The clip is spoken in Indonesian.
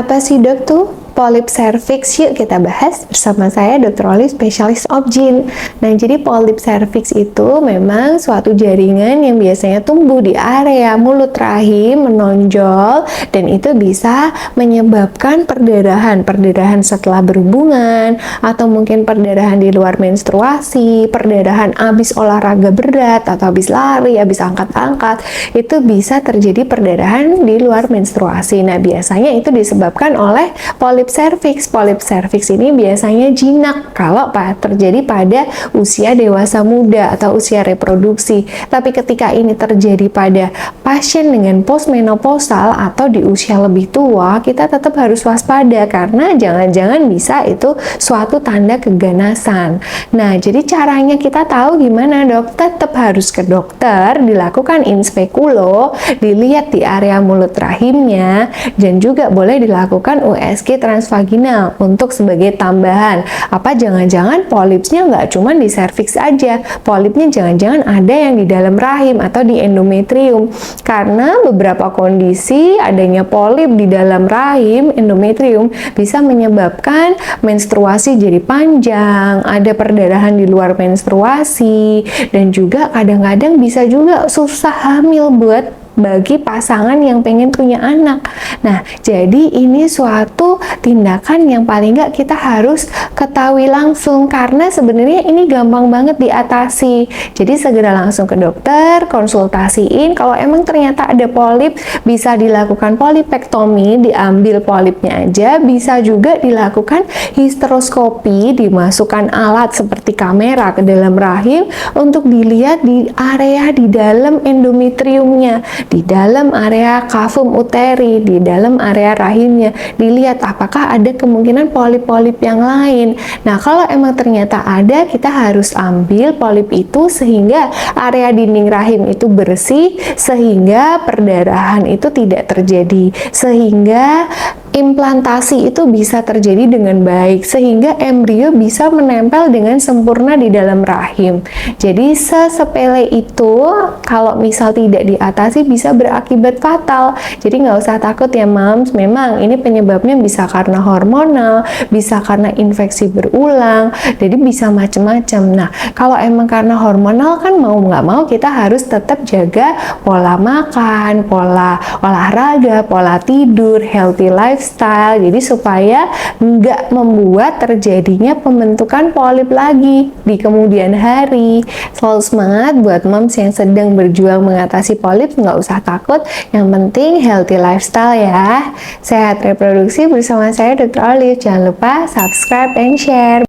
Apa sih dok tuh polip cervix? Yuk kita bahas bersama saya Dr. Olive, spesialis OB/GYN. Nah, jadi polip cervix itu memang suatu jaringan yang biasanya tumbuh di area mulut rahim, menonjol, dan itu bisa menyebabkan perdarahan setelah berhubungan, atau mungkin perdarahan di luar menstruasi, perdarahan habis olahraga berat, atau habis lari, habis angkat-angkat, itu bisa terjadi perdarahan di luar menstruasi. Nah, biasanya itu disebabkan oleh polip cervix. Polip cervix ini biasanya jinak kalau terjadi pada usia dewasa muda atau usia reproduksi. Tapi ketika ini terjadi pada pasien dengan postmenopausal atau di usia lebih tua, kita tetap harus waspada karena jangan-jangan bisa itu suatu tanda keganasan. Nah, jadi caranya kita tahu gimana dok? Tetap harus ke dokter, dilakukan inspekulo, dilihat di area mulut rahimnya, dan juga boleh dilakukan USG transvaginal untuk sebagai tambahan. Apa jangan-jangan polipsnya nggak cuma di serviks aja, polipnya jangan-jangan ada yang di dalam rahim atau di endometrium. Karena beberapa kondisi adanya polip di dalam rahim, endometrium, bisa menyebabkan menstruasi jadi panjang, ada perdarahan di luar menstruasi, dan juga kadang-kadang bisa juga susah hamil bagi pasangan yang pengen punya anak. Nah, jadi ini suatu tindakan yang paling nggak kita harus ketahui langsung karena sebenarnya ini gampang banget diatasi. Jadi segera langsung ke dokter, konsultasiin. Kalau emang ternyata ada polip, bisa dilakukan polipektomi, diambil polipnya aja. Bisa juga dilakukan histeroskopi, dimasukkan alat seperti kamera ke dalam rahim untuk dilihat di area di dalam endometriumnya, di dalam area kavum uteri, di dalam area rahimnya, dilihat apakah ada kemungkinan polip-polip yang lain. Nah, kalau emang ternyata ada, kita harus ambil polip itu sehingga area dinding rahim itu bersih, sehingga perdarahan itu tidak terjadi, sehingga implantasi itu bisa terjadi dengan baik, sehingga embrio bisa menempel dengan sempurna di dalam rahim. Jadi sesepele itu, kalau misal tidak diatasi bisa berakibat fatal. Jadi nggak usah takut ya moms, memang ini penyebabnya bisa karena hormonal, bisa karena infeksi berulang, jadi bisa macam-macam. Nah, kalau emang karena hormonal kan mau nggak mau kita harus tetap jaga pola makan, pola olahraga, pola tidur, healthy lifestyle, jadi supaya nggak membuat terjadinya pembentukan polip lagi di kemudian hari. Selalu semangat buat moms yang sedang berjuang mengatasi polip, nggak usah takut, yang penting healthy lifestyle ya. Sehat reproduksi bersama saya Dr. Olive. Jangan lupa subscribe and share.